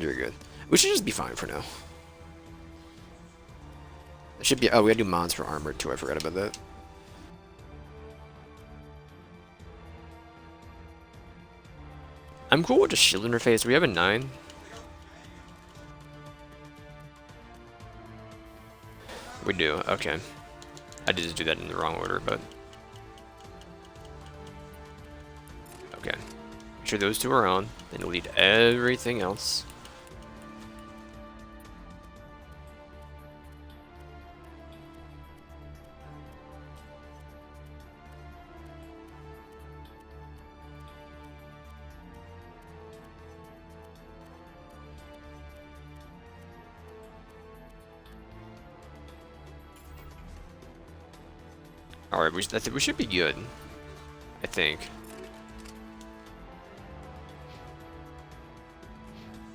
You're good. We should just be fine for now. It should be. Oh, we gotta do mods for armor too. I forgot about that. I'm cool with just shield interface. We have a 9. We do. Okay. I did just do that in the wrong order, but okay. Make sure those two are on, and delete everything else. Alright, we should be good. I think.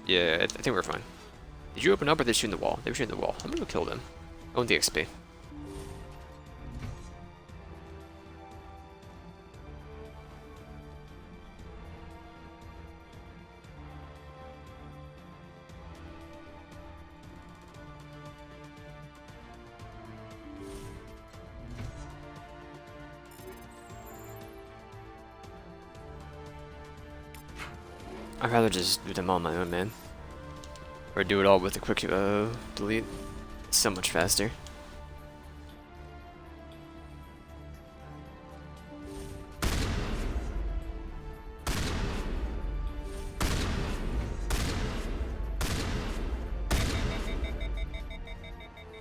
Yeah, I think we're fine. Did you open up or did they shoot in the wall? They were shooting the wall. I'm gonna go kill them. I want the XP. I'd rather just do them all on my own, man. Or do it all with a quick delete. It's so much faster.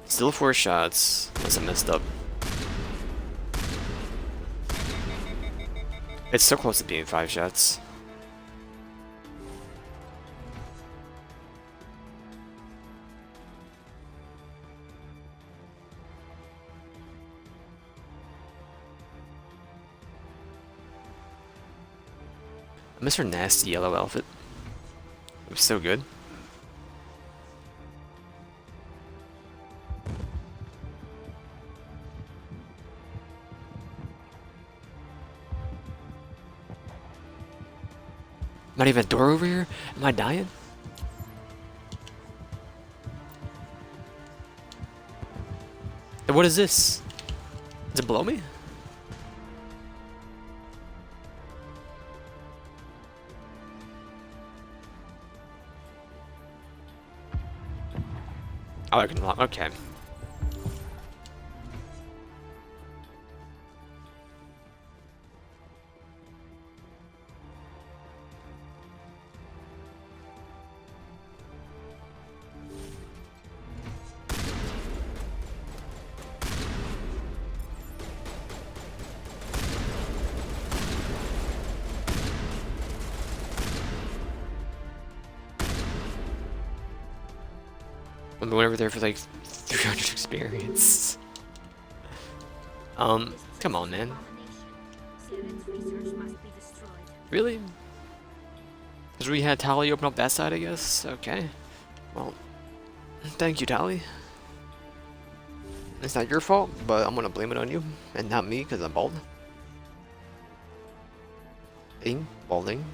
Still 4 shots, unless I messed up. It's so close to being 5 shots. I miss her nasty yellow outfit. It was so good. Not even a door over here? Am I dying? And what is this? Does it blow me? Oh, I can lock. Okay. We went over there for like 300 experience. Come on, man. Really? Because we had Tally open up that side, I guess? Okay. Well, thank you, Tally. It's not your fault, but I'm gonna blame it on you, and not me, because I'm bald. Balding.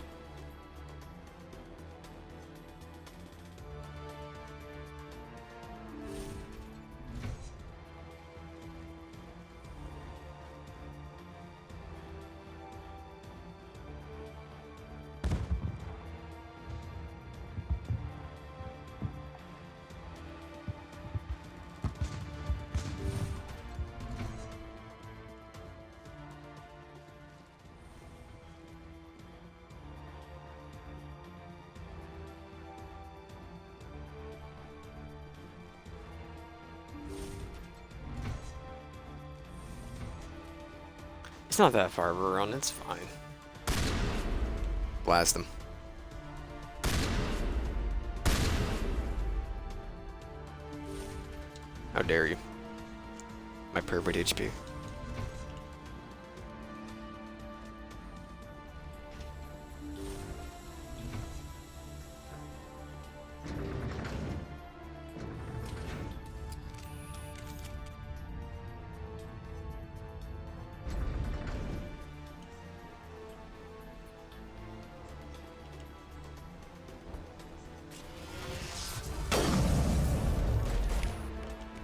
It's not that far of a run, it's fine. Blast him. How dare you? My perfect HP.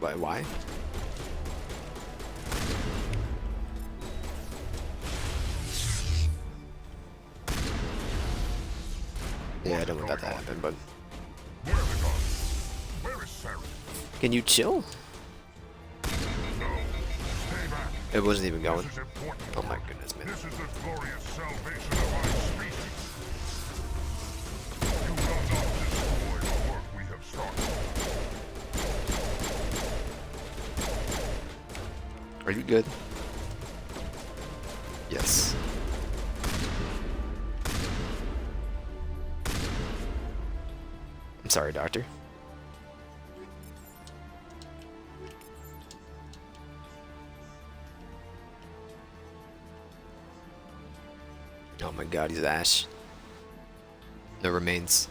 Why? Yeah, I don't want that to happen, but... Where is Sarah? Can you chill? No. Stay back. It wasn't even going. This is important. Oh my goodness, man. This is the glorious salvation of our species. You will not destroy the work we have started. Are you good? Yes. I'm sorry, Doctor. Oh my god, he's ash. No remains.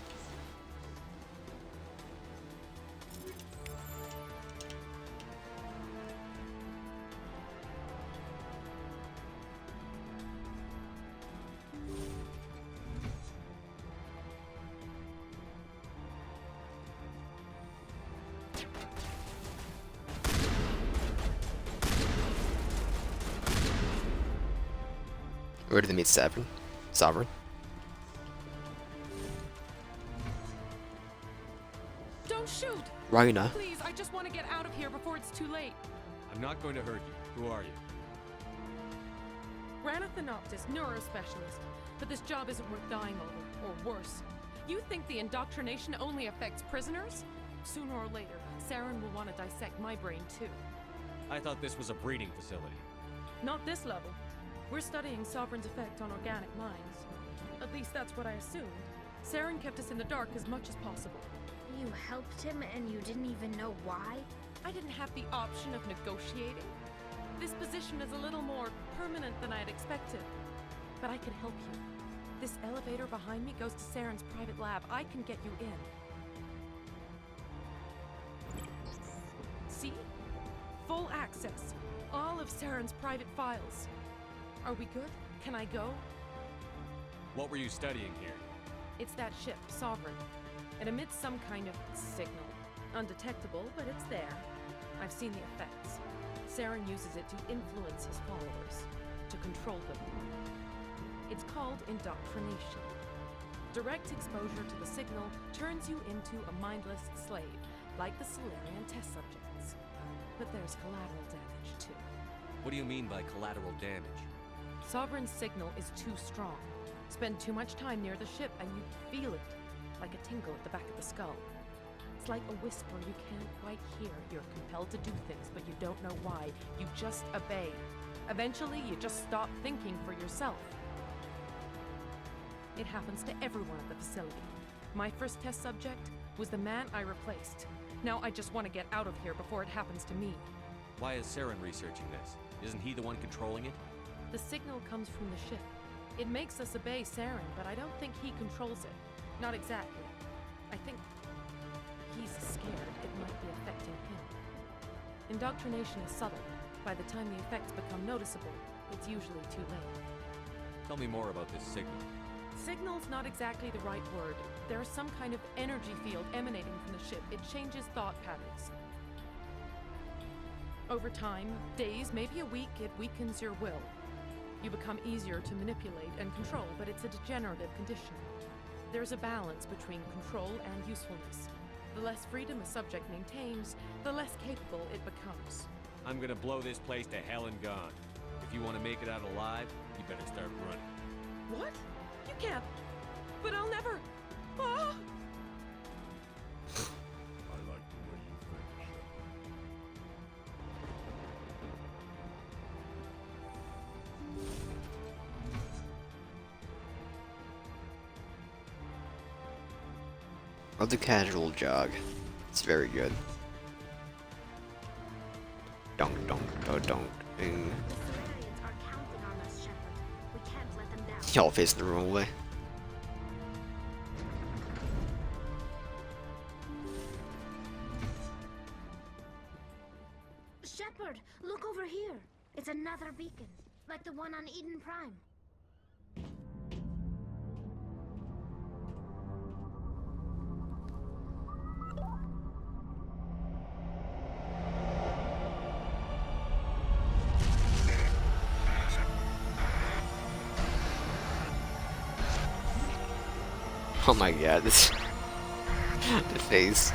Where did they meet Sovereign? Don't shoot! Ragna. Please, I just want to get out of here before it's too late. I'm not going to hurt you. Who are you? Ranathanoptis, neurospecialist. But this job isn't worth dying over, or worse. You think the indoctrination only affects prisoners? Sooner or later, Saren will want to dissect my brain too. I thought this was a breeding facility. Not this level. We're studying Sovereign's effect on organic minds. At least that's what I assumed. Saren kept us in the dark as much as possible. You helped him and you didn't even know why? I didn't have the option of negotiating. This position is a little more permanent than I had expected. But I could help you. This elevator behind me goes to Saren's private lab. I can get you in. See? Full access. All of Saren's private files. Are we good? Can I go? What were you studying here? It's that ship, Sovereign. It emits some kind of signal. Undetectable, but it's there. I've seen the effects. Saren uses it to influence his followers, to control them. It's called indoctrination. Direct exposure to the signal turns you into a mindless slave, like the Solarian test subjects. But there's collateral damage, too. What do you mean by collateral damage? Sovereign's signal is too strong. Spend too much time near the ship and you feel it, like a tingle at the back of the skull. It's like a whisper you can't quite hear. You're compelled to do things, but you don't know why. You just obey. Eventually, you just stop thinking for yourself. It happens to everyone at the facility. My first test subject was the man I replaced. Now I just want to get out of here before it happens to me. Why is Saren researching this? Isn't he the one controlling it? The signal comes from the ship. It makes us obey Saren, but I don't think he controls it. Not exactly. I think he's scared it might be affecting him. Indoctrination is subtle. By the time the effects become noticeable, it's usually too late. Tell me more about this signal. Signal's not exactly the right word. There's some kind of energy field emanating from the ship. It changes thought patterns. Over time, days, maybe a week, it weakens your will. You become easier to manipulate and control, but it's a degenerative condition. There's a balance between control and usefulness. The less freedom a subject maintains, the less capable it becomes. I'm gonna blow this place to hell and gone. If you want to make it out alive, you better start running. What? You can't. But I'll never. Ah! I like the way you think, Shepard. Of the casual jog. It's very good. Donk donk donk ding. The Solarians are counting on us, Shepard. We can't let them down. Y'all facing the wrong way. Shepard, look over here. It's another beacon, like the one on Eden Prime. Oh my god, this the face.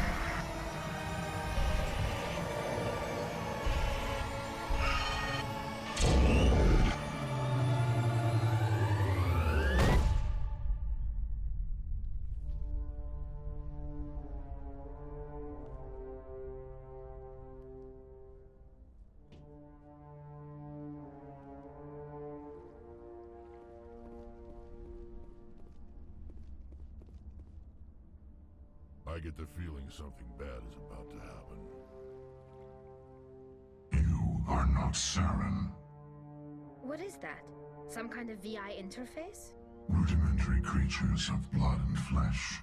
I get the feeling something bad is about to happen. You are not Saren. What is that? Some kind of VI interface? Rudimentary creatures of blood and flesh.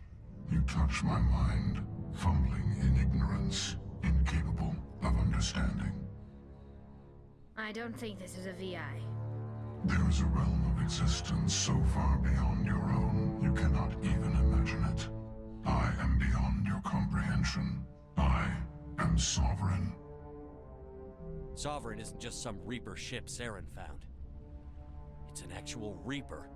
You touch my mind, fumbling in ignorance, incapable of understanding. I don't think this is a VI. There is a realm of existence so far beyond your own, you cannot even imagine it. I am beyond your comprehension. I am sovereign. Sovereign isn't just some Reaper ship Saren found. It's an actual Reaper.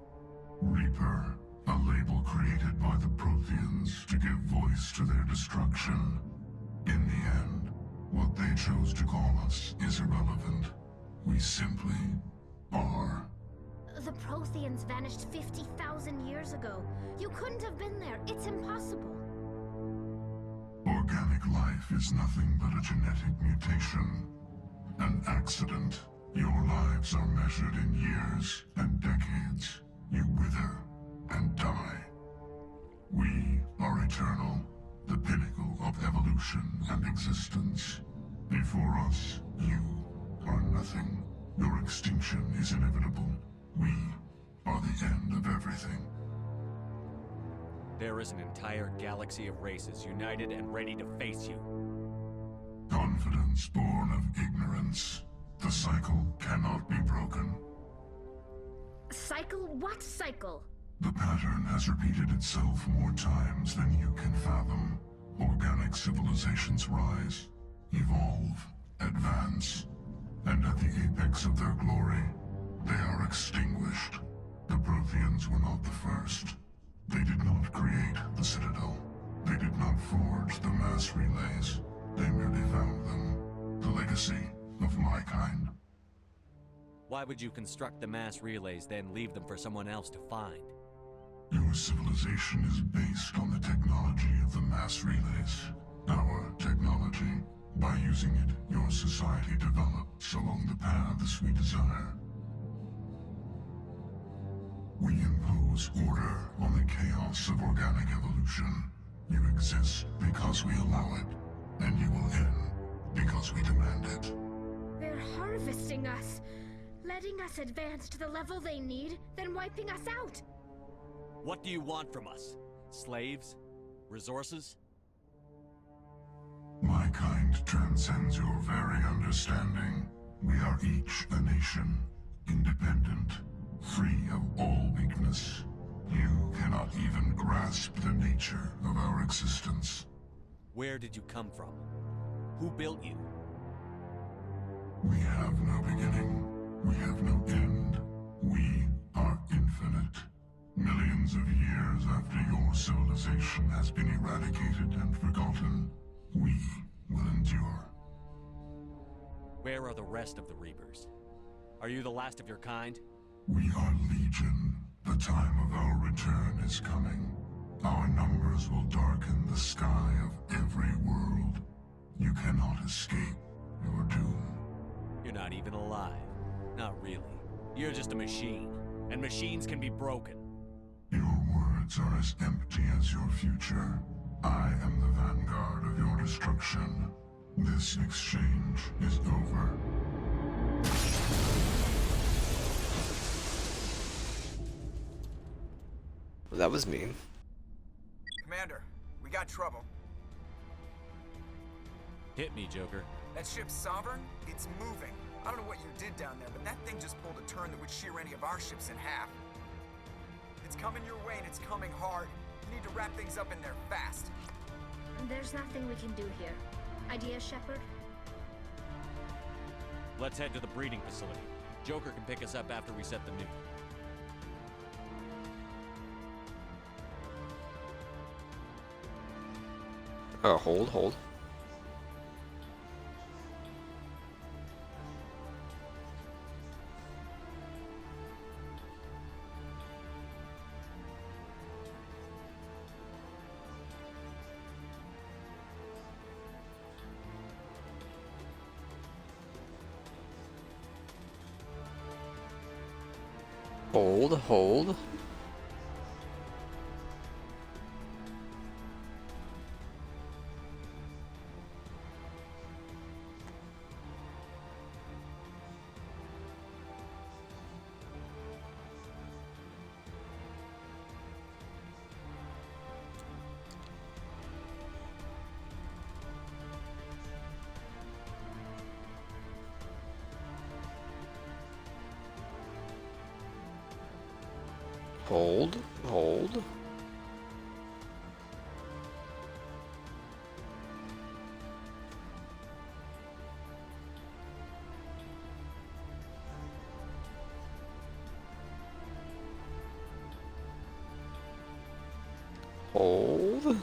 Reaper, a label created by the Protheans to give voice to their destruction. In the end, what they chose to call us is irrelevant. We simply are. The Protheans vanished 50,000 years ago. You couldn't have been there. It's impossible. Organic life is nothing but a genetic mutation. An accident. Your lives are measured in years and decades. You wither and die. We are eternal, the pinnacle of evolution and existence. Before us, you are nothing. Your extinction is inevitable. We are the end of everything. There is an entire galaxy of races united and ready to face you. Confidence born of ignorance. The cycle cannot be broken. Cycle? What cycle? The pattern has repeated itself more times than you can fathom. Organic civilizations rise, evolve, advance, and at the apex of their glory, they are extinguished. The Protheans were not the first. They did not create the Citadel. They did not forge the mass relays. They merely found them. The legacy of my kind. Why would you construct the mass relays, then leave them for someone else to find? Your civilization is based on the technology of the mass relays. Our technology. By using it, your society develops along the paths we desire. We impose order on the chaos of organic evolution. You exist because we allow it, and you will end because we demand it. They're harvesting us. Letting us advance to the level they need, then wiping us out. What do you want from us? Slaves? Resources? My kind transcends your very understanding. We are each a nation, independent, free of all weakness. You cannot even grasp the nature of our existence. Where did you come from? Who built you? We have no beginning. We have no end. We are infinite. Millions of years after your civilization has been eradicated and forgotten, we will endure. Where are the rest of the Reapers? Are you the last of your kind? We are legion. The time of our return is coming. Our numbers will darken the sky of every world. You cannot escape your doom. You're not even alive. Not really. You're just a machine. And machines can be broken. Your words are as empty as your future. I am the vanguard of your destruction. This exchange is over. Well, that was mean. Commander, we got trouble. Hit me, Joker. That ship's Sovereign? It's moving. I don't know what you did down there, but that thing just pulled a turn that would shear any of our ships in half. It's coming your way and it's coming hard. You need to wrap things up in there fast. There's nothing we can do here. Idea, Shepard? Let's head to the breeding facility. Joker can pick us up after we set the nuke. Oh, hold, hold. Hold, hold. Hold, hold. Hold.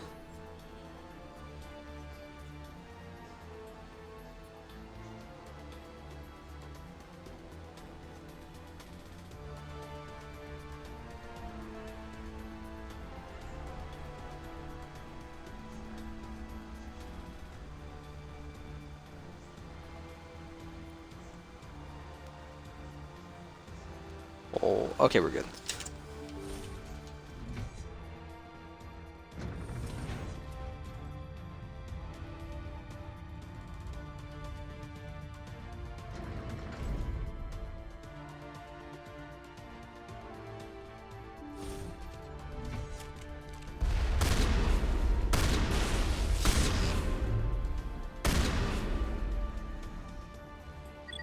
Oh, okay, we're good.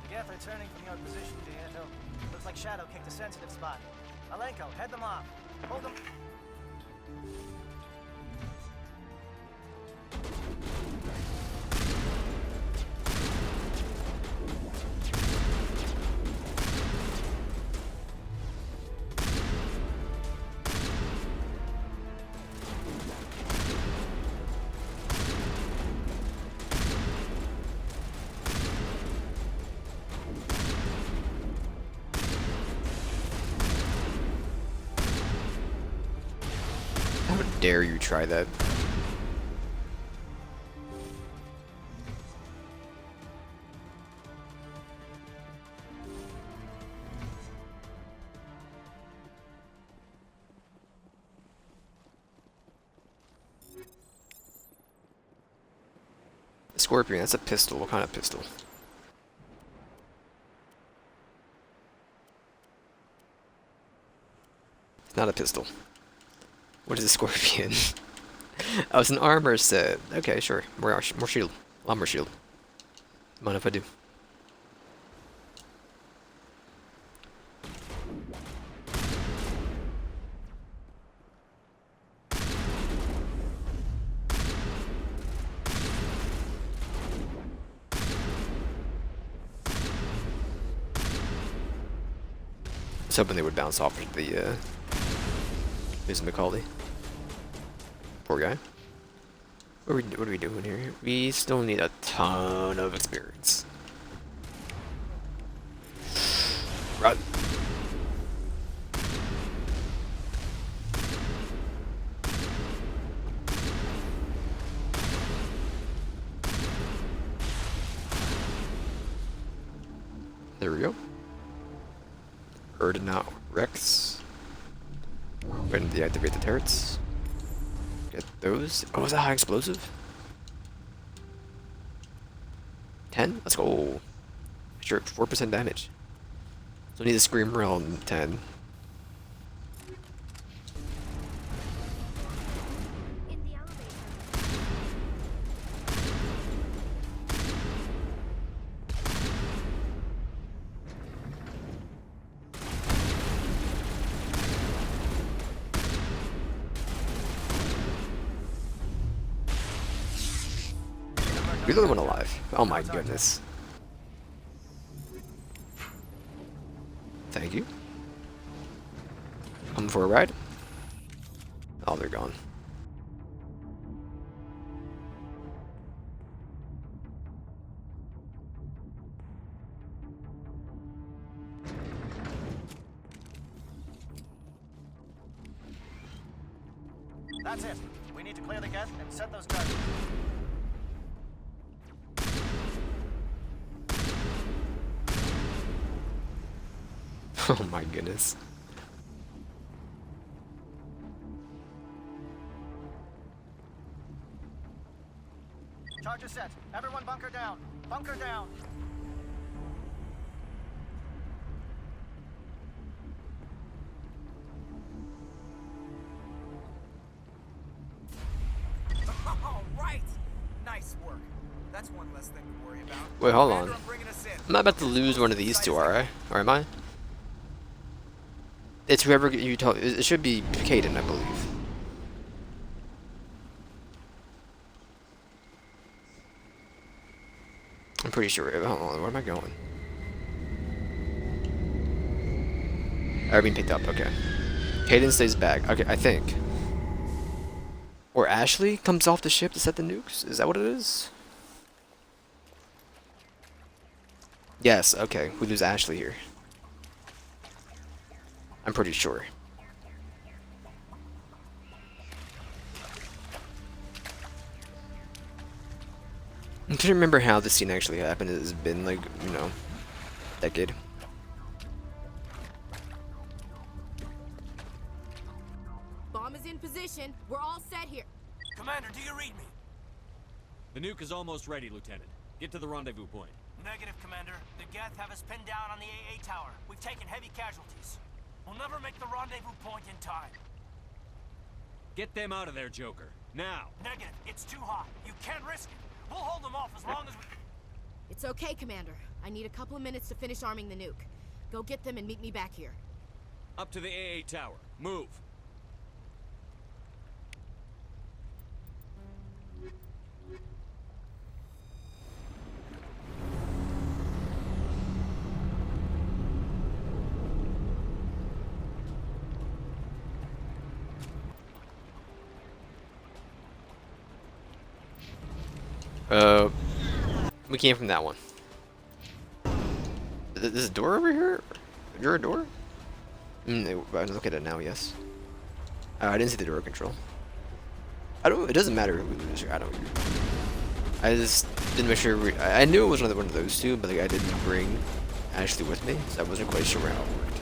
Geth returning from your position, Diego. Looks like Shadow kicked a sensitive spot. Alenko, head them off. Hold them. How dare you try that? Scorpion, that's a pistol. What kind of pistol? It's not a pistol. What is a scorpion? Oh, it's an armor set. Okay, sure. More shield. A lot more shield. Mind if I do? I was hoping they would bounce off the Miss McCauley. Poor guy. What are we doing here? We still need a ton of experience. Run. There we go. Erdnot Rex. Go ahead and deactivate the turrets. Get those. Oh, is that high explosive? 10? Let's go. Sure, 4% damage. So we need a Screamer on 10. In the elevator. You're the only one alive. Oh my goodness. Thank you. Come for a ride. Oh, they're gone. That's it. We need to clear the gate and set those guards. Oh my goodness. Charges set. Everyone bunker down. Bunker down. All right. Nice work. That's one less thing to worry about. Wait, hold on. Commander, I'm bringing us in. I'm not about to lose one of these two, alright? Or am I? It's whoever you tell. It should be Caden, I believe. I'm pretty sure. Hold on, where am I going? Alright, being picked up. Okay. Caden stays back. Okay, I think. Or Ashley comes off the ship to set the nukes. Is that what it is? Yes. Okay, we lose Ashley here. I'm pretty sure. I'm trying to remember how this scene actually happened. It's been like, you know, a decade. Bomb is in position. We're all set here. Commander, do you read me? The nuke is almost ready, Lieutenant. Get to the rendezvous point. Negative, Commander. The Geth have us pinned down on the AA tower. We've taken heavy casualties. We'll never make the rendezvous point in time. Get them out of there, Joker. Now! Negative. It's too hot. You can't risk it. We'll hold them off as long as we... It's okay, Commander. I need a couple of minutes to finish arming the nuke. Go get them and meet me back here. Up to the AA tower. Move! We came from that one. This door over here? Is there a door? I look at it now, yes. Oh, I didn't see the door control. It doesn't matter who we lose here, I just didn't make sure I knew it was one of those two, but like, I didn't bring Ashley with me, so I wasn't quite sure how it worked.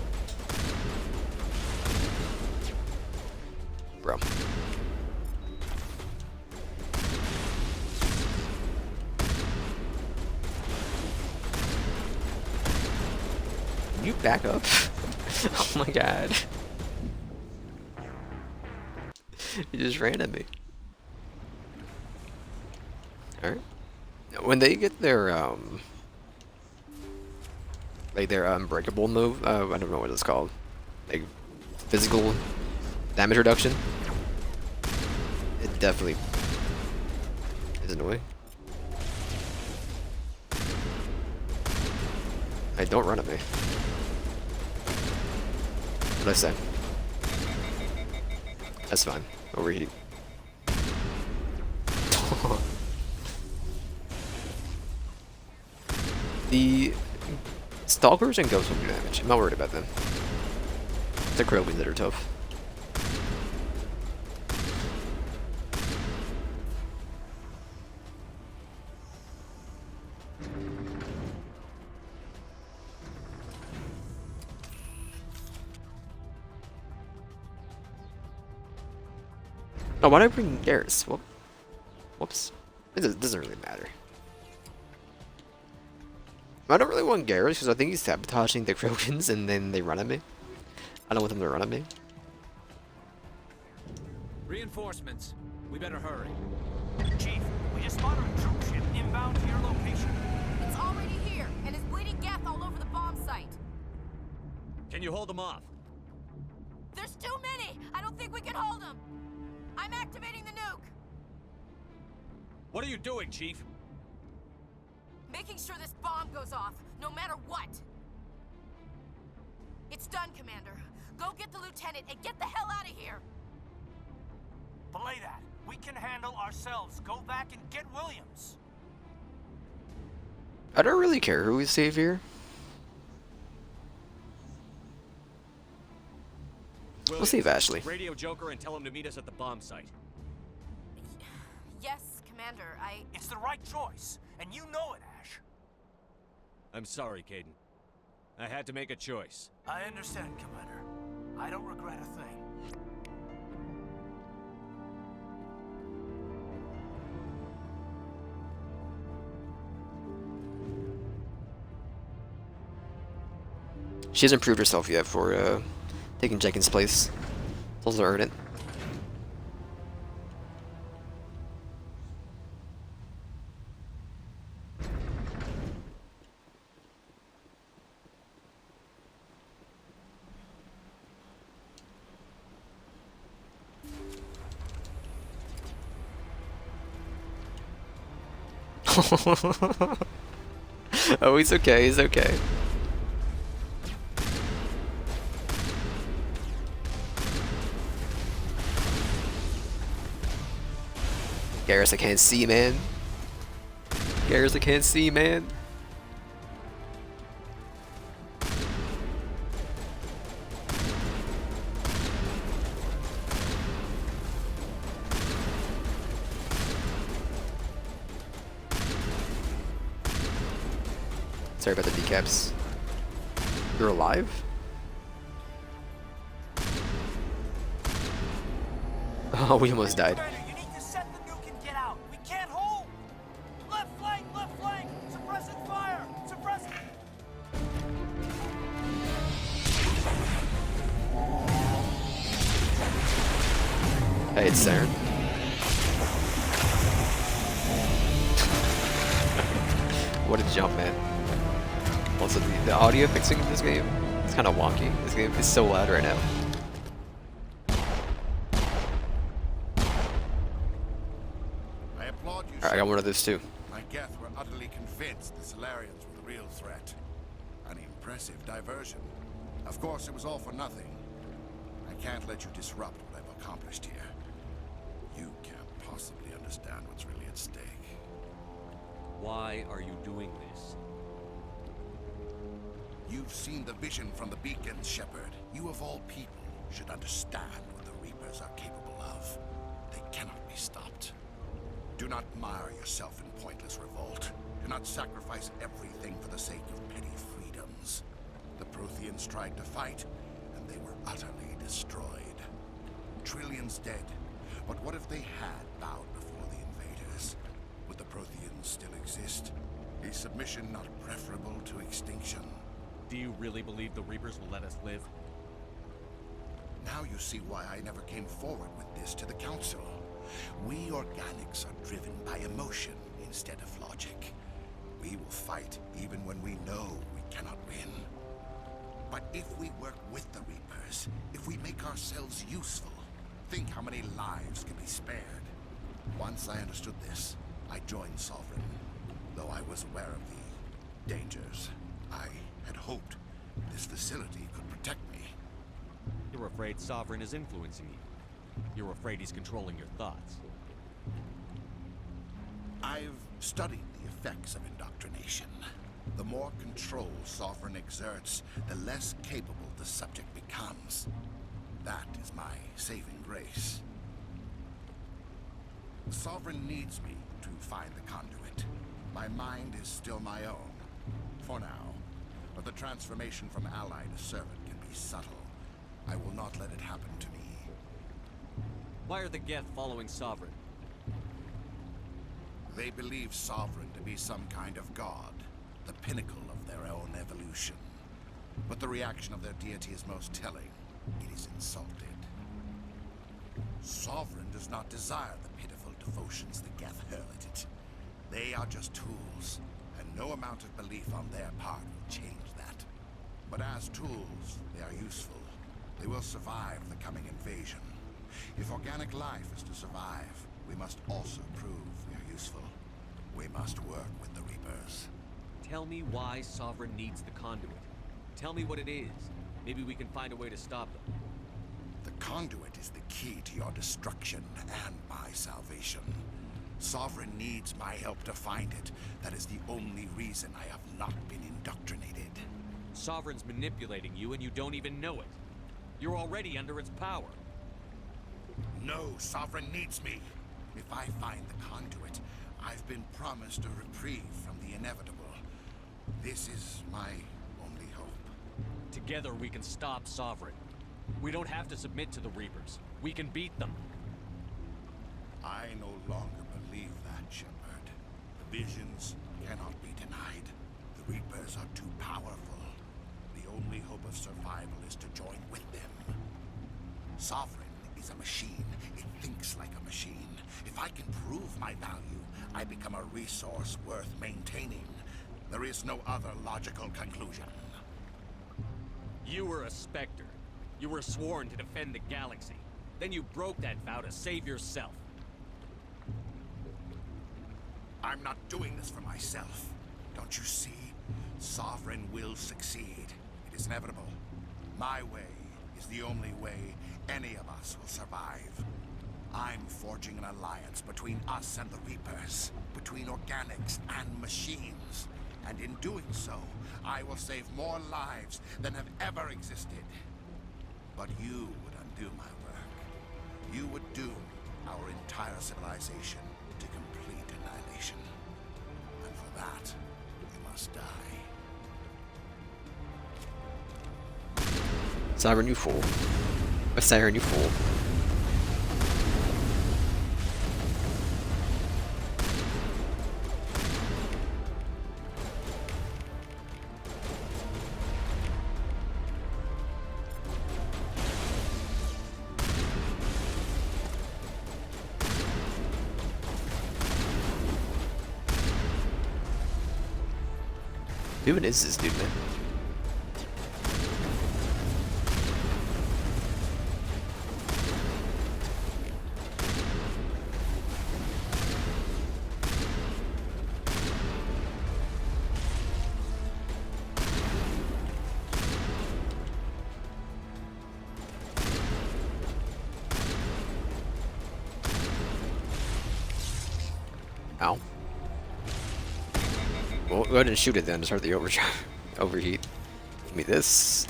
Bro. You back up? Oh my god. You just ran at me. Alright. When they get their, like their unbreakable move, I don't know what it's called. Like, physical damage reduction. It definitely is annoying. Hey, don't run at me. What'd I say? That's fine. Overheat. The stalkers and ghosts will do damage. I'm not worried about them. The Krogan that are tough. Oh, why did I bring Garrus? Whoops. It doesn't really matter. I don't really want Garrus because I think he's sabotaging the Krogans and then they run at me. I don't want them to run at me. Reinforcements. We better hurry. Chief, we just spotted a troop ship inbound to your location. It's already here, and is bleeding Geth all over the bomb site. Can you hold them off? There's too many! I don't think we can hold them! I'm activating the nuke! What are you doing, Chief? Making sure this bomb goes off, no matter what! It's done, Commander. Go get the lieutenant and get the hell out of here! Belay that. We can handle ourselves. Go back and get Williams. I don't really care who we save here. We'll save Ashley. Radio Joker and tell him to meet us at the bomb site. Commander, It's the right choice, and you know it, Ash. I'm sorry, Caden. I had to make a choice. I understand, Commander. I don't regret a thing. She hasn't proved herself yet for taking Jenkins' place. Also earned it. Oh, he's okay, he's okay. Garrus, I can't see, man. Garrus, I can't see, man. Sorry about the decaps. You're alive? Oh, we almost died. Commander, you need to set the nuke and get out. We can't hold. Left flank, suppressing fire, suppressing. Hey, it's Saren. What a jump, man. Also, the audio mixing in this game is kind of wonky. This game is so loud right now. I applaud you. Alright, I got one of those too. My Geth were utterly convinced the Solarians were the real threat. An impressive diversion. Of course, it was all for nothing. I can't let you disrupt what I've accomplished here. You can't possibly understand what's really at stake. Why are you doing this? You've seen the vision from the beacons, Shepard. You of all people should understand what the Reapers are capable of. They cannot be stopped. Do not mire yourself in pointless revolt. Do not sacrifice everything for the sake of petty freedoms. The Protheans tried to fight, and they were utterly destroyed. Trillions dead. But what if they had bowed before the invaders? Would the Protheans still exist? Is submission not preferable to extinction? Do you really believe the Reapers will let us live? Now you see why I never came forward with this to the Council. We organics are driven by emotion instead of logic. We will fight even when we know we cannot win. But if we work with the Reapers, if we make ourselves useful, think how many lives could be spared. Once I understood this, I joined Sovereign, though I was aware of the dangers. I had hoped this facility could protect me. You're afraid Sovereign is influencing you. You're afraid he's controlling your thoughts. I've studied the effects of indoctrination. The more control Sovereign exerts, the less capable the subject becomes. That is my saving grace. Sovereign needs me to find the conduit. My mind is still my own, for now. But the transformation from ally to servant can be subtle. I will not let it happen to me. Why are the Geth following Sovereign? They believe Sovereign to be some kind of god, the pinnacle of their own evolution. But the reaction of their deity is most telling. It is insulted. Sovereign does not desire the pitiful devotions the Geth hurl at it. They are just tools, and no amount of belief on their part will change that. But as tools, they are useful. They will survive the coming invasion. If organic life is to survive, we must also prove we are useful. We must work with the Reapers. Tell me why Sovereign needs the conduit. Tell me what it is. Maybe we can find a way to stop them. The conduit is the key to your destruction and my salvation. Sovereign needs my help to find it. That is the only reason I have not been indoctrinated. Sovereign's manipulating you and you don't even know it. You're already under its power. No, Sovereign needs me. If I find the conduit, I've been promised a reprieve from the inevitable. This is my only hope. Together we can stop Sovereign. We don't have to submit to the Reapers. We can beat them. I no longer believe that, Shepard. The visions cannot be denied. The Reapers are too powerful. The only hope of survival is to join with them. Sovereign is a machine. It thinks like a machine. If I can prove my value, I become a resource worth maintaining. There is no other logical conclusion. You were a Spectre. You were sworn to defend the galaxy. Then you broke that vow to save yourself. I'm not doing this for myself. Don't you see? Sovereign will succeed. It is inevitable. My way is the only way any of us will survive. I'm forging an alliance between us and the Reapers, between organics and machines. And in doing so, I will save more lives than have ever existed. But you would undo my work. You would doom our entire civilization to complete annihilation. And for that, you must die. Siren, you fool. A siren, you fool. Who is this dude, man? Ow. Well, go ahead and shoot it then to start the overheat. Give me this.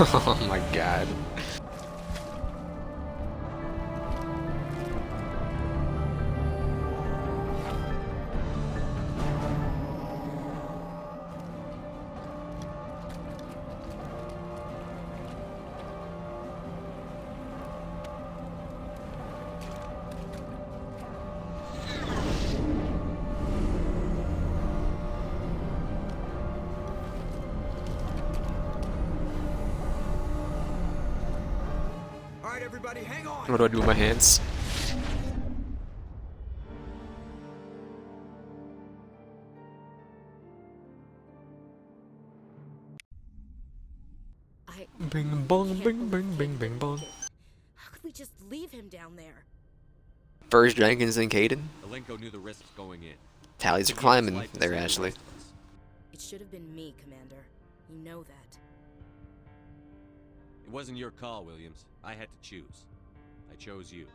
Oh my god. Alright, everybody, hang on! What do I do with my hands? Bing bong, bing bing bing bing bong. How could we just leave him down there? First Jenkins and Caden. Alenko knew the risks going in. Tallies are climbing there, Ashley. It should have been me, Commander. You know that. It wasn't your call, Williams. I had to choose. I chose you.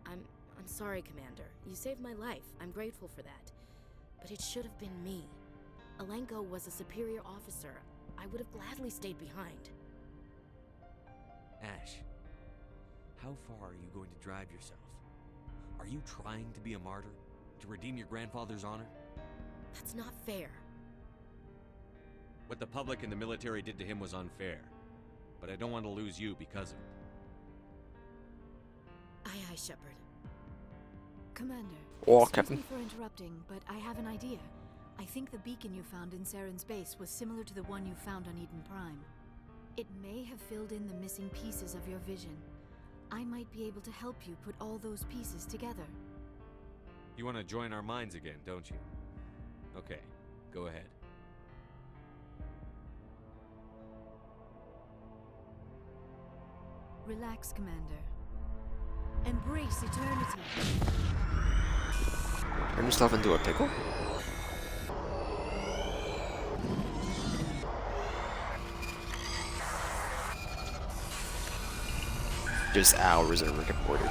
I'm sorry, Commander. You saved my life. I'm grateful for that. But it should have been me. Alenko was a superior officer. I would have gladly stayed behind. Ash, how far are you going to drive yourself? Are you trying to be a martyr? To redeem your grandfather's honor? That's not fair. What the public and the military did to him was unfair. But I don't want to lose you because of it. Aye, Shepard. Commander, Oh, excuse Captain. me for interrupting, but I have an idea. I think the beacon you found in Saren's base was similar to the one you found on Eden Prime. It may have filled in the missing pieces of your vision. I might be able to help you put all those pieces together. You want to join our minds again, don't you? Okay, go ahead. Relax, Commander. Embrace eternity. Turn yourself into a pickle? just hours of recorded.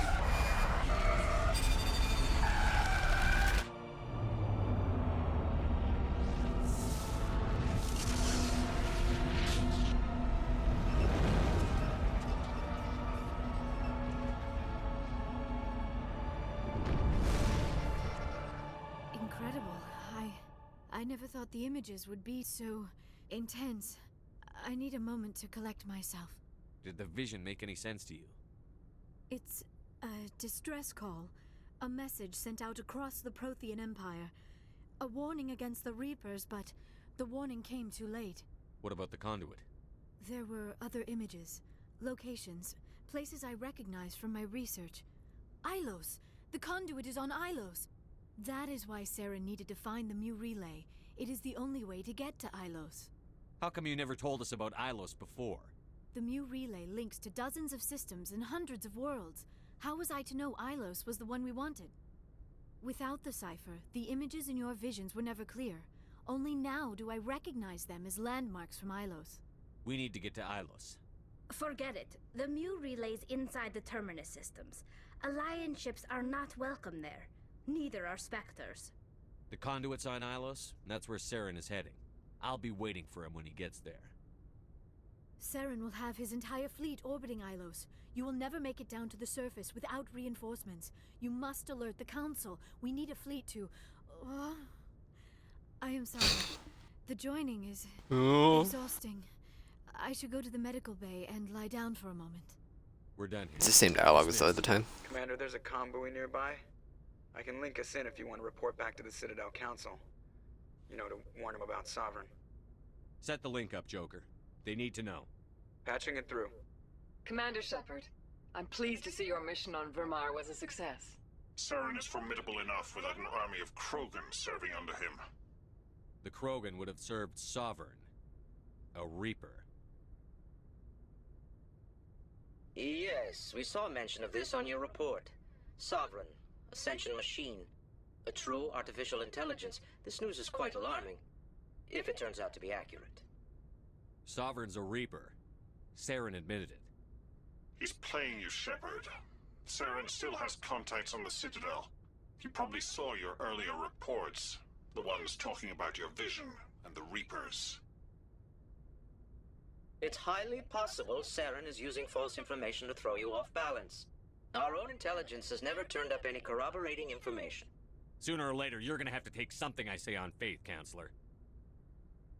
Incredible. I never thought the images would be so intense. I need a moment to collect myself. Did the vision make any sense to you? It's a distress call. A message sent out across the Prothean Empire. A warning against the Reapers, but the warning came too late. What about the conduit? There were other images, locations, places I recognized from my research. Ilos! The conduit is on Ilos! That is why Sarah needed to find the Mu relay. It is the only way to get to Ilos. How come you never told us about Ilos before? The Mu relay links to dozens of systems and hundreds of worlds. How was I to know Ilos was the one we wanted? Without the cipher, the images in your visions were never clear. Only now do I recognize them as landmarks from Ilos. We need to get to Ilos. Forget it. The Mu relay's inside the Terminus systems. Alliance ships are not welcome there. Neither are Spectres. The conduit's on Ilos, and that's where Saren is heading. I'll be waiting for him when he gets there. Saren will have his entire fleet orbiting Ilos. You will never make it down to the surface without reinforcements. You must alert the Council. We need a fleet to... I am sorry. The joining is... exhausting. I should go to the medical bay and lie down for a moment. We're done here. It's the same dialogue as the other time. Commander, there's a convoy nearby. I can link us in if you want to report back to the Citadel Council. You know, to warn them about Sovereign. Set the link up, Joker. They need to know. Patching it through. Commander Shepard, I'm pleased to see your mission on Vermar was a success. Saren is formidable enough without an army of Krogan serving under him. The Krogan would have served Sovereign. A Reaper. Yes, we saw mention of this on your report. Sovereign, Ascension machine, a true artificial intelligence. This news is quite alarming, if it turns out to be accurate. Sovereign's a Reaper. Saren admitted it. He's playing you, Shepard. Saren still has contacts on the Citadel. He probably saw your earlier reports. The ones talking about your vision and the Reapers. It's highly possible Saren is using false information to throw you off balance. Our own intelligence has never turned up any corroborating information. Sooner or later, you're gonna have to take something I say on faith, Counselor.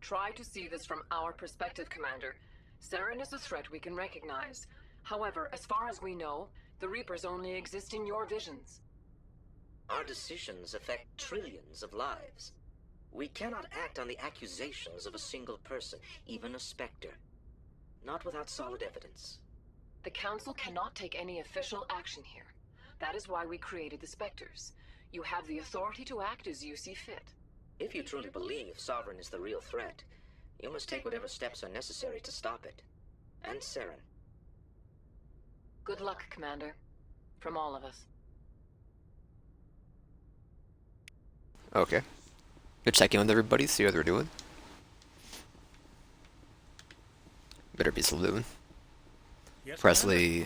Try to see this from our perspective, Commander. Saren is a threat we can recognize. However, as far as we know, the Reapers only exist in your visions. Our decisions affect trillions of lives. We cannot act on the accusations of a single person, even a Spectre. Not without solid evidence. The Council cannot take any official action here. That is why we created the Spectres. You have the authority to act as you see fit. If you truly believe Sovereign is the real threat, you must take whatever steps are necessary to stop it. And Saren. Good luck, Commander. From all of us. Okay. Good checking with everybody, see how they're doing. Better be saloon. Yes, Presley.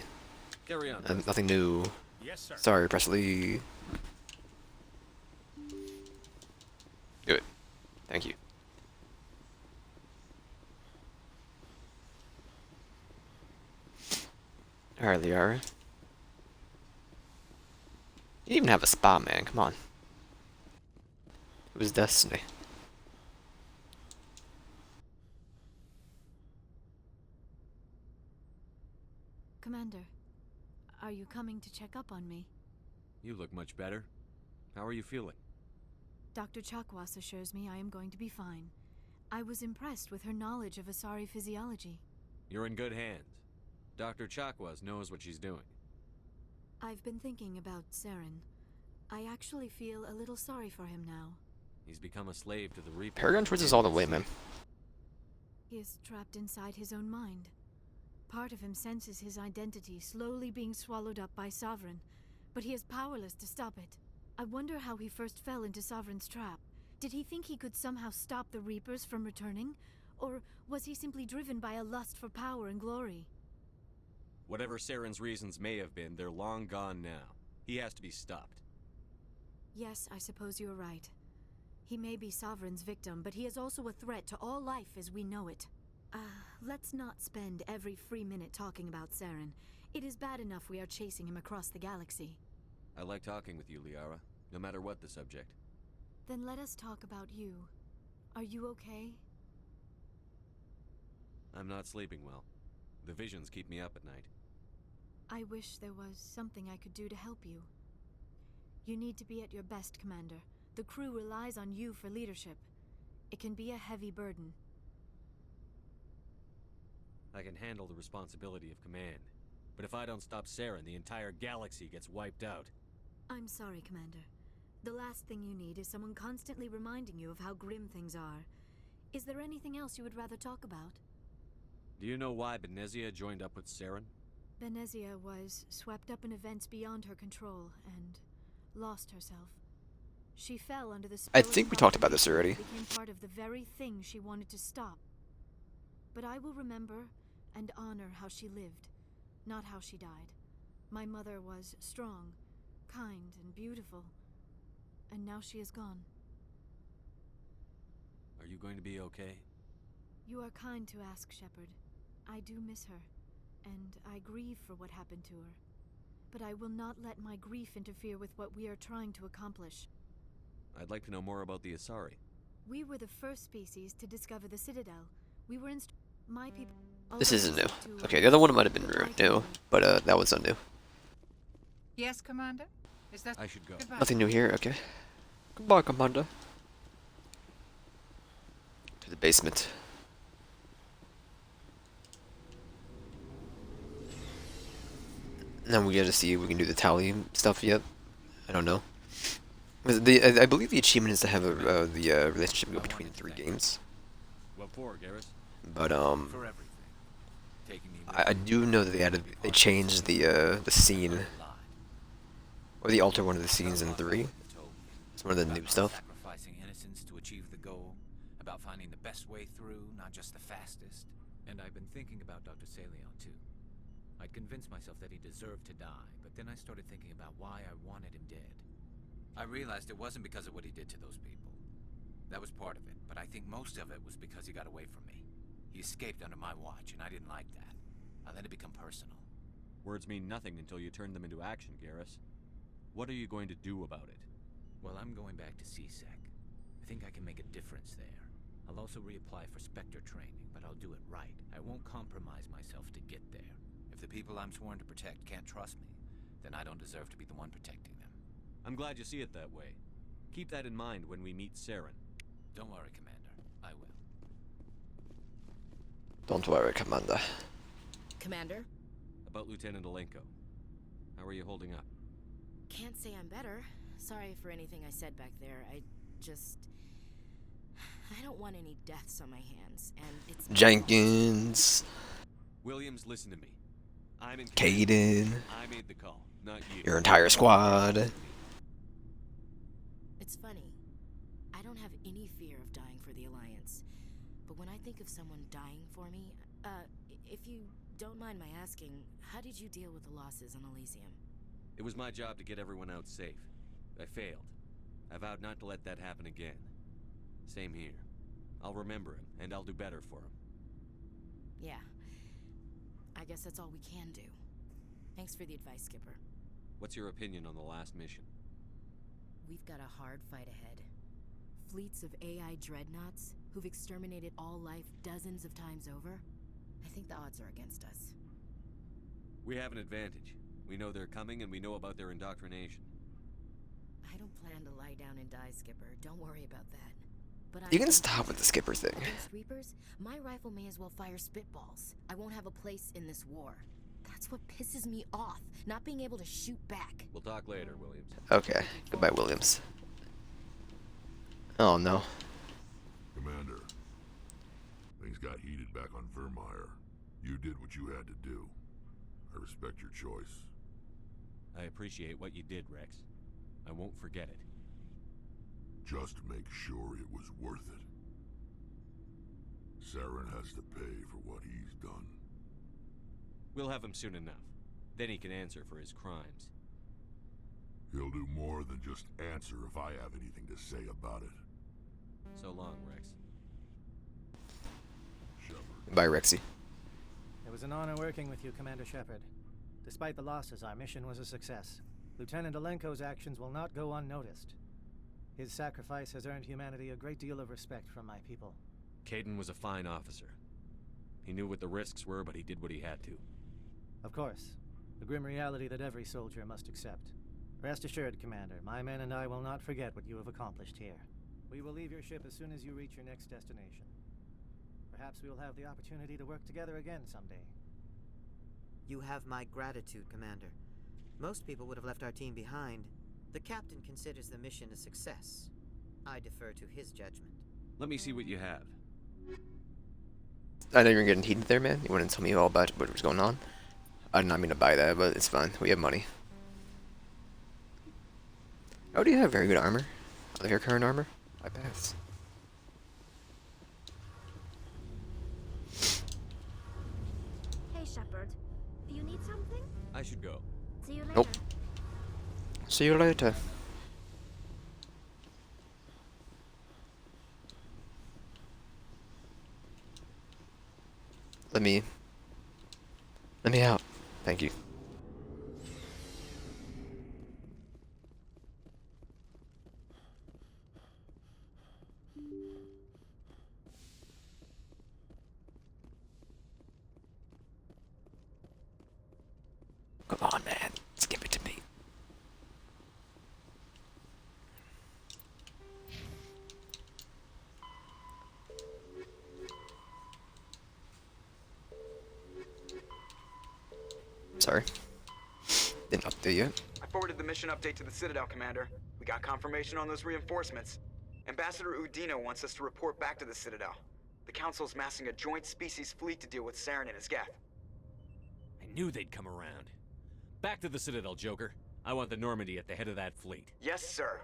Carry on. Nothing new. Yes, sir. Sorry, Presley. Good. Thank you. Alright, Liara. You didn't even have a spa, man. Come on. It was destiny. Commander, are you coming to check up on me? You look much better. How are you feeling? Dr. Chakwas assures me I am going to be fine. I was impressed with her knowledge of Asari physiology. You're in good hands. Dr. Chakwas knows what she's doing. I've been thinking about Saren. I actually feel a little sorry for him now. He's become a slave to the Reaper. Paragon Twins is all the way, man. He is trapped inside his own mind. Part of him senses his identity slowly being swallowed up by Sovereign, but he is powerless to stop it. I wonder how he first fell into Sovereign's trap. Did he think he could somehow stop the Reapers from returning? Or was he simply driven by a lust for power and glory? Whatever Saren's reasons may have been, they're long gone now. He has to be stopped. Yes, I suppose you're right. He may be Sovereign's victim, but he is also a threat to all life as we know it. Let's not spend every free minute talking about Saren. It is bad enough we are chasing him across the galaxy. I like talking with you, Liara, no matter what the subject. Then let us talk about you. Are you okay? I'm not sleeping well. The visions keep me up at night. I wish there was something I could do to help you. You need to be at your best, Commander. The crew relies on you for leadership. It can be a heavy burden. I can handle the responsibility of command. But if I don't stop Saren, the entire galaxy gets wiped out. I'm sorry, Commander. The last thing you need is someone constantly reminding you of how grim things are. Is there anything else you would rather talk about? Do you know why Benezia joined up with Saren? Benezia was swept up in events beyond her control and lost herself. She fell under the spell I of think we talked about this proclamation already. and became part of the very thing she wanted to stop. But I will remember and honor how she lived, not how she died. My mother was strong, kind, and beautiful. And now she is gone. Are you going to be okay? You are kind to ask, Shepard. I do miss her, and I grieve for what happened to her. But I will not let my grief interfere with what we are trying to accomplish. I'd like to know more about the Asari. We were the first species to discover the Citadel. We were my people... This isn't new. Okay, the other one might have been new, but that one's not new. Yes, Commander? Is that... I should go. Goodbye. Nothing new here, okay. Goodbye, Commander. To the basement. Now we gotta see if we can do the tally stuff yet. I don't know. I believe the achievement is to have the relationship go between 3 games. What for, Garrus? But For everything. Taking me I do know that they changed the scene, or they altered one of the scenes in 3. It's one of the new stuff. Sacrificing innocence to achieve the goal, about finding the best way through, not just the fastest. And I've been thinking about Dr. Saleon, too. I'd convinced myself that he deserved to die, but then I started thinking about why I wanted him dead. I realized it wasn't because of what he did to those people. That was part of it, but I think most of it was because he got away from me. He escaped under my watch, and I didn't like that. I let it become personal. Words mean nothing until you turn them into action, Garrus. What are you going to do about it? Well, I'm going back to CSEC. I think I can make a difference there. I'll also reapply for Spectre training, but I'll do it right. I won't compromise myself to get there. If the people I'm sworn to protect can't trust me, then I don't deserve to be the one protecting them. I'm glad you see it that way. Keep that in mind when we meet Saren. Don't worry, Commander. I will. Don't worry, Commander. Commander? About Lieutenant Alenko. How are you holding up? Can't say I'm better. Sorry for anything I said back there. I don't want any deaths on my hands, and it's... Jenkins. Williams, listen to me. I'm in... Caden. I made the call, not you. Your entire squad. It's funny. I don't have any fear of dying for the Alliance. But when I think of someone dying for me, if you don't mind my asking, how did you deal with the losses on Elysium? It was my job to get everyone out safe. I failed. I vowed not to let that happen again. Same here. I'll remember him, and I'll do better for him. Yeah. I guess that's all we can do. Thanks for the advice, Skipper. What's your opinion on the last mission? We've got a hard fight ahead. Fleets of AI dreadnoughts who've exterminated all life dozens of times over. I think the odds are against us. We have an advantage. We know they're coming, and we know about their indoctrination. I don't plan to lie down and die, Skipper. Don't worry about that. But You can stop with the skipper thing. Against Reapers, my rifle may as well fire spitballs. I won't have a place in this war. That's what pisses me off, not being able to shoot back. We'll talk later, Williams. Okay. Goodbye, Williams. Oh, no. Commander, things got heated back on Vermeer. You did what you had to do. I respect your choice. I appreciate what you did, Rex. I won't forget it. Just make sure it was worth it. Saren has to pay for what he's done. We'll have him soon enough. Then he can answer for his crimes. He'll do more than just answer if I have anything to say about it. So long, Rex. Bye, Rexy. It was an honor working with you, Commander Shepard. Despite the losses, our mission was a success. Lieutenant Alenko's actions will not go unnoticed. His sacrifice has earned humanity a great deal of respect from my people. Caden was a fine officer. He knew what the risks were, but he did what he had to. Of course. The grim reality that every soldier must accept. Rest assured, Commander, my men and I will not forget what you have accomplished here. We will leave your ship as soon as you reach your next destination. Perhaps we will have the opportunity to work together again someday. You have my gratitude, Commander. Most people would have left our team behind. The captain considers the mission a success. I defer to his judgment. Let me see what you have. I know you're getting heated there, man. You wouldn't tell me all about what was going on. I did not mean to buy that, but it's fine. We have money. Oh, do you have very good armor? I like your current armor. I pass. Hey, Shepard. Do you need something? I should go. See you later. Nope. See you later. Let me out. Thank you. Come on, man. Just give it to me. Sorry. Didn't update yet. I forwarded the mission update to the Citadel, Commander. We got confirmation on those reinforcements. Ambassador Udina wants us to report back to the Citadel. The Council's massing a joint species fleet to deal with Saren and his Geth. I knew they'd come around. Back to the Citadel, Joker. I want the Normandy at the head of that fleet. Yes, sir.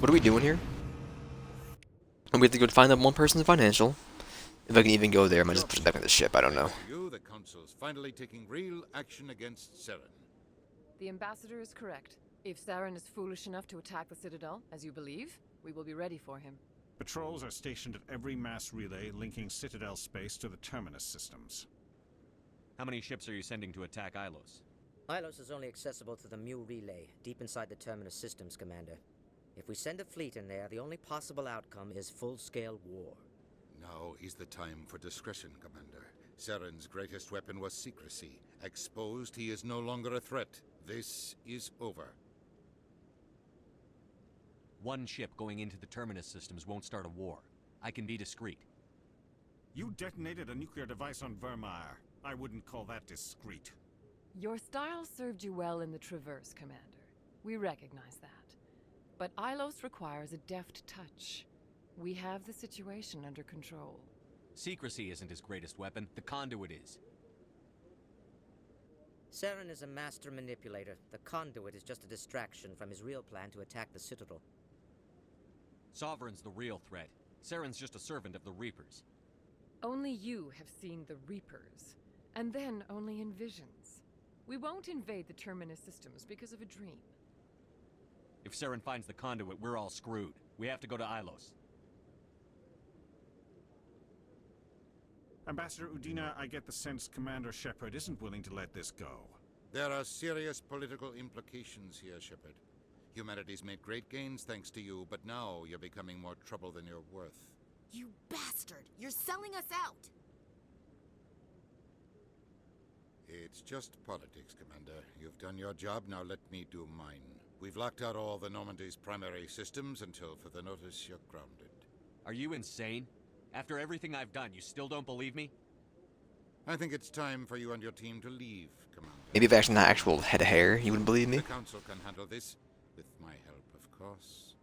What are we doing here? And we have to go find that one person's financial. If I can even go there, I might just push it back on the ship. I don't know. You, the Council's finally taking real action against Saren. The ambassador is correct. If Saren is foolish enough to attack the Citadel, as you believe, we will be ready for him. Patrols are stationed at every mass relay linking Citadel space to the Terminus systems. How many ships are you sending to attack Ilos? Ilos is only accessible to the Mu relay, deep inside the Terminus systems, Commander. If we send a fleet in there, the only possible outcome is full-scale war. Now is the time for discretion, Commander. Saren's greatest weapon was secrecy. Exposed, he is no longer a threat. This is over. One ship going into the Terminus systems won't start a war. I can be discreet. You detonated a nuclear device on Vermeer. I wouldn't call that discreet. Your style served you well in the Traverse, Commander. We recognize that. But Ilos requires a deft touch. We have the situation under control. Secrecy isn't his greatest weapon. The conduit is. Saren is a master manipulator. The conduit is just a distraction from his real plan to attack the Citadel. Sovereign's the real threat. Saren's just a servant of the Reapers. Only you have seen the Reapers, and then only in visions. We won't invade the Terminus systems because of a dream. If Saren finds the conduit, we're all screwed. We have to go to Ilos. Ambassador Udina, I get the sense Commander Shepard isn't willing to let this go. There are serious political implications here, Shepard. Humanity's made great gains thanks to you, but now you're becoming more trouble than you're worth. You bastard! You're selling us out! It's just politics, Commander. You've done your job, now let me do mine. We've locked out all the Normandy's primary systems until further notice you're grounded. Are you insane? After everything I've done, you still don't believe me? I think it's time for you and your team to leave, Commander. Maybe if I actually not actual head of hair, you wouldn't believe me. The Council can handle this, with my help, of course.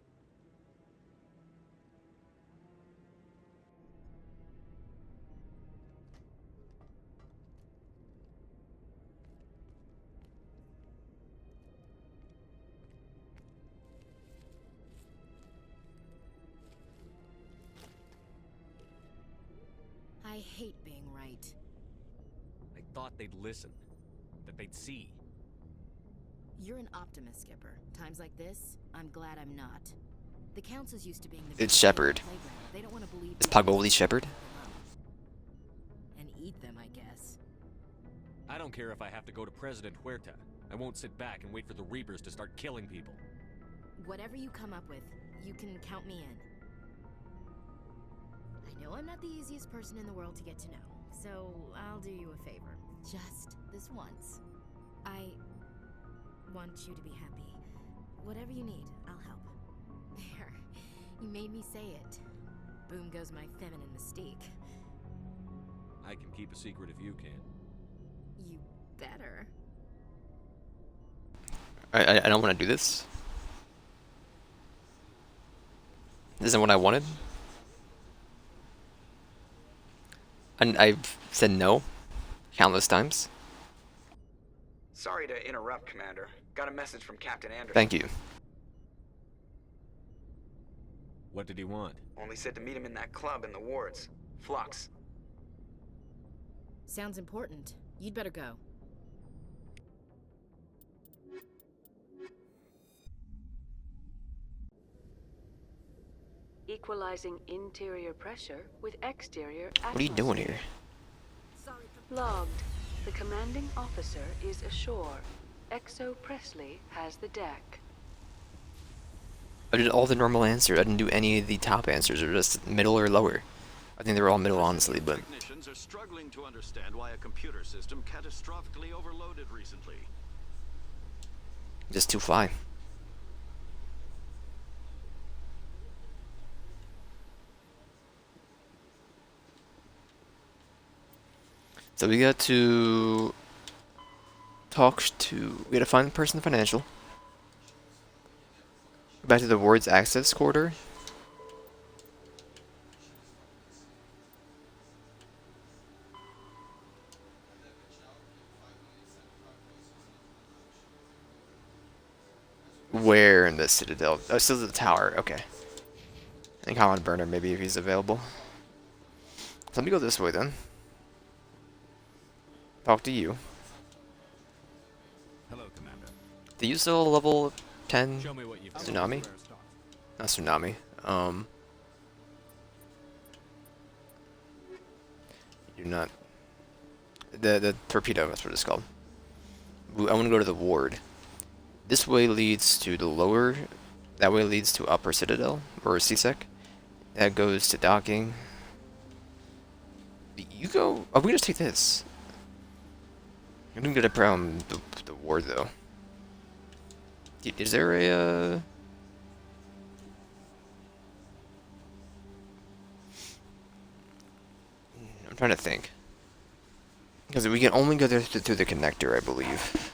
I hate being right. I thought they'd listen. That they'd see. You're an optimist, Skipper. Times like this, I'm glad I'm not. The Council's used to being the It's Shepard. They don't want to believe Is Pogoli Shepard? and eat them, I guess. I don't care if I have to go to President Huerta. I won't sit back and wait for the Reapers to start killing people. Whatever you come up with, you can count me in. I know I'm not the easiest person in the world to get to know, so I'll do you a favor. Just this once. I want you to be happy. Whatever you need, I'll help. There. You made me say it. Boom goes my feminine mystique. I can keep a secret if you can. You better. I don't want to do this. This isn't what I wanted. And I've said no countless times. Sorry to interrupt, Commander. Got a message from Captain Anderson. Thank you. What did he want? Only said to meet him in that club in the wards. Flux. Sounds important. You'd better go. Equalizing interior pressure with exterior atmosphere. What are you doing here? Logged. The commanding officer is ashore. Exo Presley has the deck. I did all the normal answers. I didn't do any of the top answers, or just middle or lower. I think they were all middle, honestly, but... Technicians are struggling to understand why a computer system catastrophically overloaded recently. Just too fly. So we got to talk to... We got to find the person financial. Go back to the ward's access corridor. Where in the Citadel? Oh, still the tower. Okay. I think Holland Burner, maybe, if he's available. So let me go this way then. Talk to you. Hello, Commander. Do you still level 10 Show me what you've tsunami? Not tsunami. You're not. The torpedo, that's what it's called. I want to go to the ward. This way leads to the lower. That way leads to upper Citadel or CSEC. That goes to docking. You go. Oh, we just take this. I didn't get a problem the ward though. Is there a I'm trying to think. Because we can only go there through the connector, I believe.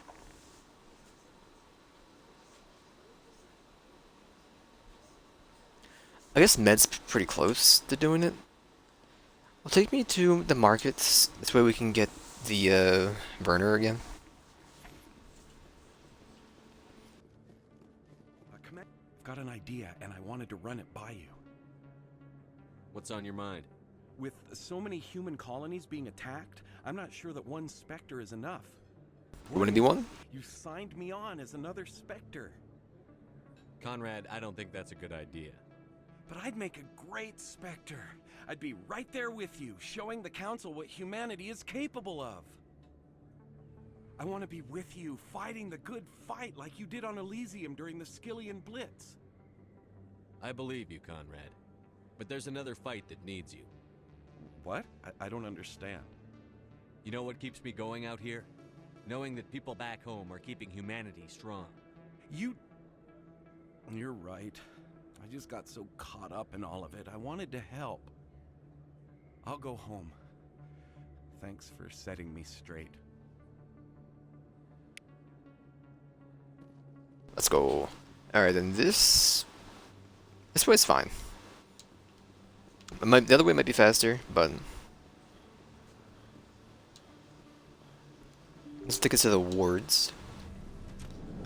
I guess Med's pretty close to doing it. Well, take me to the markets. This way we can get the burner again. I've got an idea, and I wanted to run it by you. What's on your mind? With so many human colonies being attacked, I'm not sure that one Spectre is enough. You want to be one? You signed me on as another Spectre. Conrad, I don't think that's a good idea. But I'd make a great Spectre. I'd be right there with you, showing the Council what humanity is capable of. I want to be with you, fighting the good fight like you did on Elysium during the Skillian Blitz. I believe you, Conrad. But there's another fight that needs you. What? I don't understand. You know what keeps me going out here? Knowing that people back home are keeping humanity strong. You're right. I just got so caught up in all of it. I wanted to help. I'll go home. Thanks for setting me straight. Let's go. Alright, then this way's fine. The other way might be faster, but let's take us to the wards,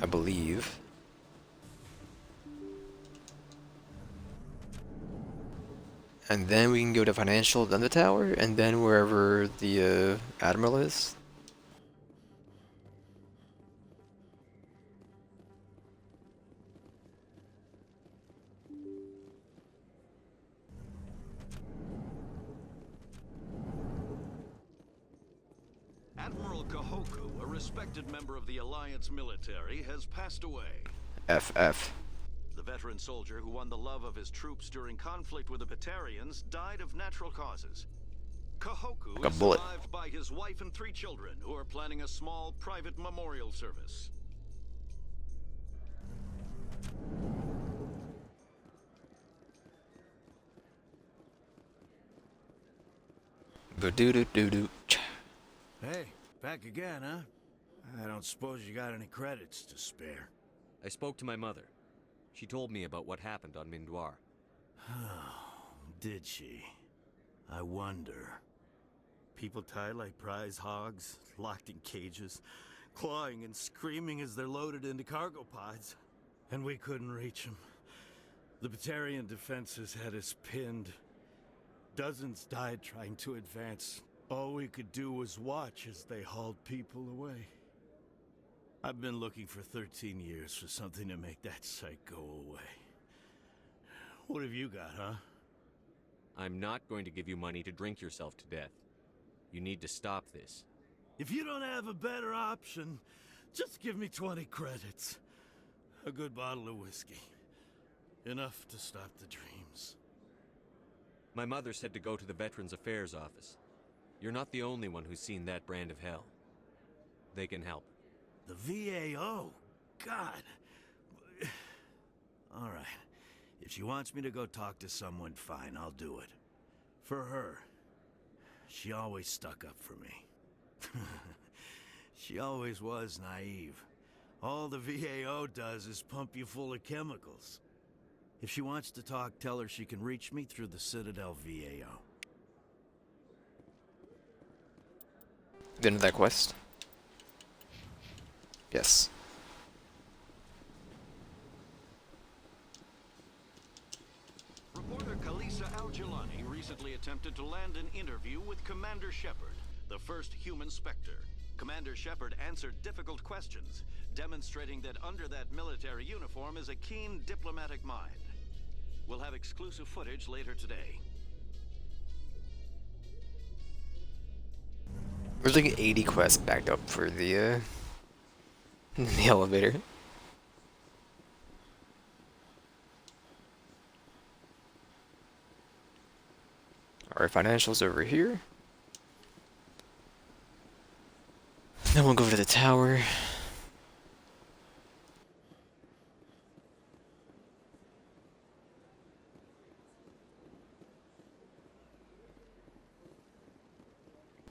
I believe. And then we can go to financial, then the tower, and then wherever the admiral is. Admiral Kahoku, a respected member of the Alliance military, has passed away. FF. The veteran soldier who won the love of his troops during conflict with the Batarians died of natural causes. Kahoku Like a is bullet. survived by his wife and 3 children, who are planning a small private memorial service. Ba-doo-doo-doo-doo. Hey, back again, huh? I don't suppose you got any credits to spare. I spoke to my mother. She told me about what happened on Mindoir. Did she? I wonder. People tied like prize hogs, locked in cages, clawing and screaming as they're loaded into cargo pods. And we couldn't reach them. The Batarian defenses had us pinned. Dozens died trying to advance. All we could do was watch as they hauled people away. I've been looking for 13 years for something to make that sight go away. What have you got, huh? I'm not going to give you money to drink yourself to death. You need to stop this. If you don't have a better option, just give me 20 credits. A good bottle of whiskey. Enough to stop the dreams. My mother said to go to the Veterans Affairs office. You're not the only one who's seen that brand of hell. They can help. The VAO? God. All right. If she wants me to go talk to someone, fine, I'll do it. For her. She always stuck up for me. She always was naive. All the VAO does is pump you full of chemicals. If she wants to talk, tell her she can reach me through the Citadel VAO. The end of that quest? Yes. Reporter Kalisa Al-Jilani recently attempted to land an interview with Commander Shepard, the first human Spectre. Commander Shepard answered difficult questions, demonstrating that under that military uniform is a keen diplomatic mind. We'll have exclusive footage later today. There's like 80 quests backed up for the the elevator. Alright, financials over here. Then we'll go over to the tower.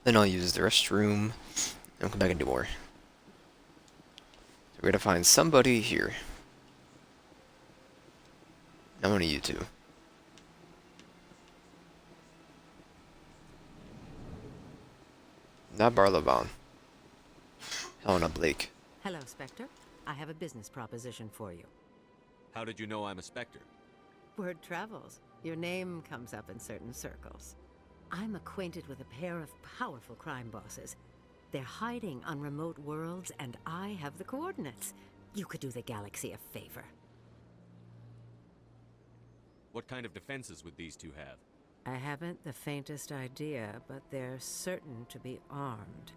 Then I'll use the restroom and come back and do more. So we're gonna find somebody here. I'm gonna you two. Not Barlavon. Helena Blake. Hello, Spectre. I have a business proposition for you. How did you know I'm a Spectre? Word travels. Your name comes up in certain circles. I'm acquainted with a pair of powerful crime bosses. They're hiding on remote worlds, and I have the coordinates. You could do the galaxy a favor. What kind of defenses would these two have? I haven't the faintest idea, but they're certain to be armed.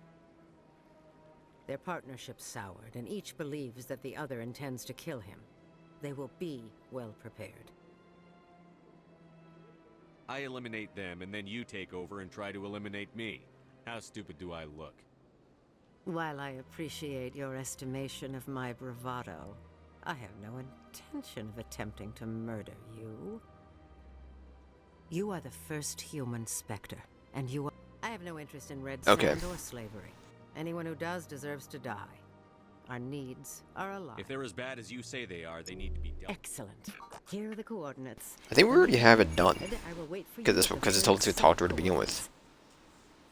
Their partnership's soured, and each believes that the other intends to kill him. They will be well prepared. I eliminate them, and then you take over and try to eliminate me. How stupid do I look? While I appreciate your estimation of my bravado, I have no intention of attempting to murder you. You are the first human Spectre, and you are... I have no interest in red sand or slavery. Anyone who does deserves to die. Our needs are aligned. If they're as bad as you say they are, they need to be dealt. Excellent. Here are the coordinates. I think we already have it done. I will wait for Because it's told us to talk to her to begin with.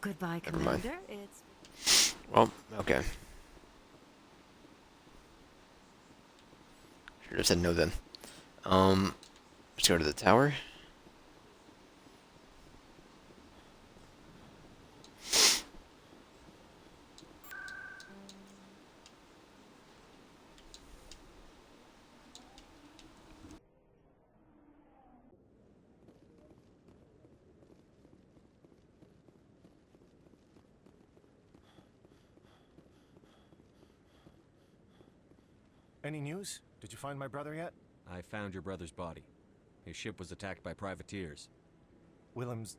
Goodbye, Never mind. Commander. It's... Well, okay. Should have said no then. Let's go to the tower. Any news? Did you find my brother yet? I found your brother's body. His ship was attacked by privateers. Willem's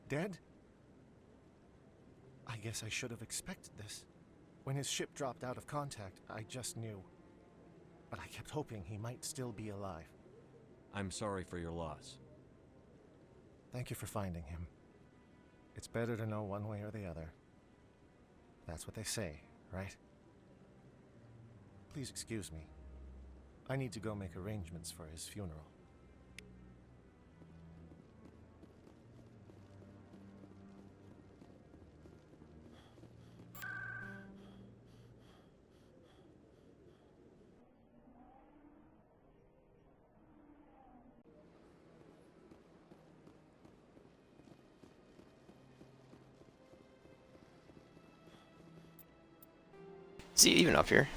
dead? I guess I should have expected this. When his ship dropped out of contact, I just knew. But I kept hoping he might still be alive. I'm sorry for your loss. Thank you for finding him. It's better to know one way or the other. That's what they say, right? Please excuse me. I need to go make arrangements for his funeral. See, even up here.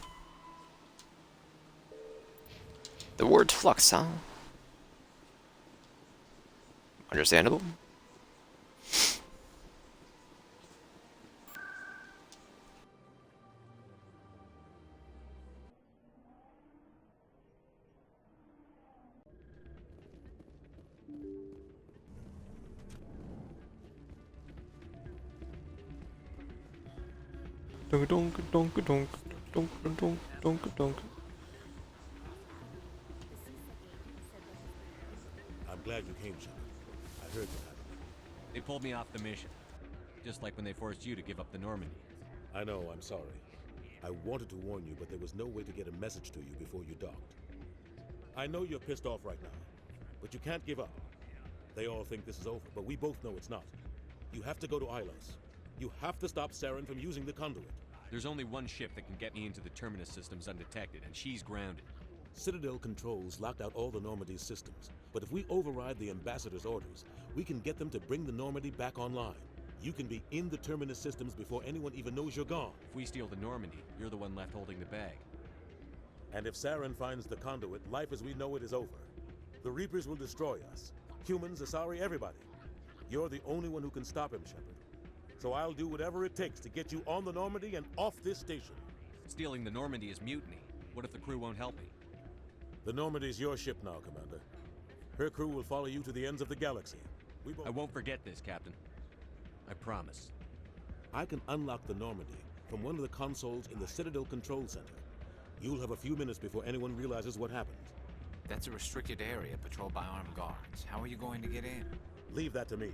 The word flux, huh? Understandable. Dunk dunk dunk dunk dunk dunk dunk dunk. I'm glad you came, Shepard. I heard what happened. They pulled me off the mission. Just like when they forced you to give up the Normandy. I know, I'm sorry. I wanted to warn you, but there was no way to get a message to you before you docked. I know you're pissed off right now, but you can't give up. They all think this is over, but we both know it's not. You have to go to Ilos. You have to stop Saren from using the conduit. There's only one ship that can get me into the Terminus systems undetected, and she's grounded. Citadel controls locked out all the Normandy's systems, but if we override the Ambassador's orders, we can get them to bring the Normandy back online. You can be in the Terminus systems before anyone even knows you're gone. If we steal the Normandy, you're the one left holding the bag. And if Saren finds the conduit, life as we know it is over. The Reapers will destroy us. Humans, Asari, everybody. You're the only one who can stop him, Shepard. So I'll do whatever it takes to get you on the Normandy and off this station. Stealing the Normandy is mutiny. What if the crew won't help me? The Normandy's your ship now, Commander. Her crew will follow you to the ends of the galaxy. I won't forget this, Captain. I promise. I can unlock the Normandy from one of the consoles in the Citadel Control Center. You'll have a few minutes before anyone realizes what happened. That's a restricted area patrolled by armed guards. How are you going to get in? Leave that to me.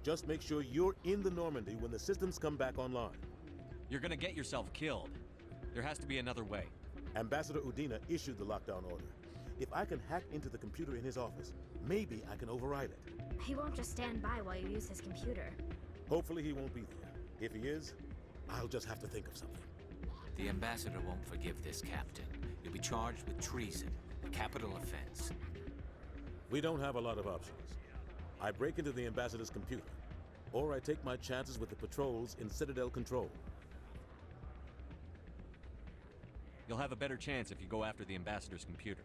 Just make sure you're in the Normandy when the systems come back online. You're gonna get yourself killed. There has to be another way. Ambassador Udina issued the lockdown order. If I can hack into the computer in his office, maybe I can override it. He won't just stand by while you use his computer. Hopefully he won't be there. If he is, I'll just have to think of something. The Ambassador won't forgive this, Captain. You'll be charged with treason, a capital offense. We don't have a lot of options. I break into the Ambassador's computer, or I take my chances with the patrols in Citadel Control. You'll have a better chance if you go after the Ambassador's computer.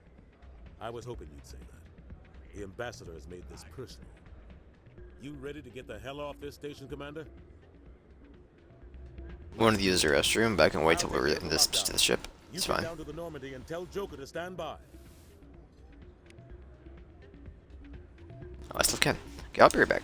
I was hoping you'd say that. The Ambassador has made this personal. You ready to get the hell off this station, Commander? I wanted to use the restroom, but I can wait till we're in this to the ship. It's fine. Down to the Normandy and tell Joker to stand by. Oh, I still can. Okay, I'll be right back.